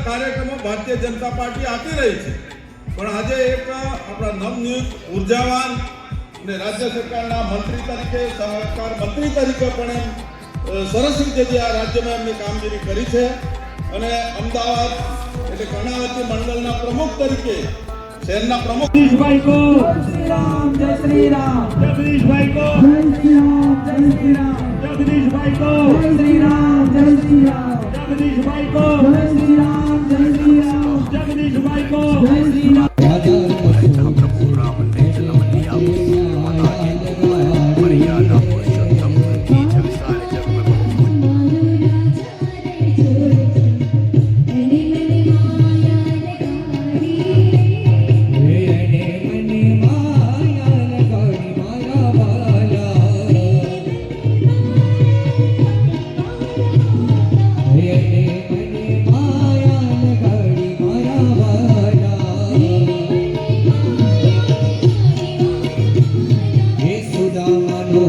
કાર્યક્રમો ભારતીય જનતા પાર્ટી આપી રહી છે, પણ આજે એક આપણા નવનિયુક્ત ઉર્જાવાન અને રાજ્ય સરકારના મંત્રી તરીકે, સહકાર મંત્રી તરીકે પણ એમ સરસ રીતે આ રાજ્યમાં એમની કામગીરી કરી છે અને અમદાવાદ એટલે કર્ણાવતી મંડળના પ્રમુખ તરીકે શહેરના પ્રમુખ જગદીશભાઈ કો જય શ્રી રામ, જય શ્રી રામ, જગદીશભાઈ કો જય શ્રી રામ, જય શ્રી રામ, જગદીશભાઈ કો જય શ્રી રામ, જય શ્રી રામ, જગદીશભાઈ કો જય શ્રી રામ, જય શ્રી રામ, જગદીશભાઈ કો જય શ્રી રામ. સુદામાનો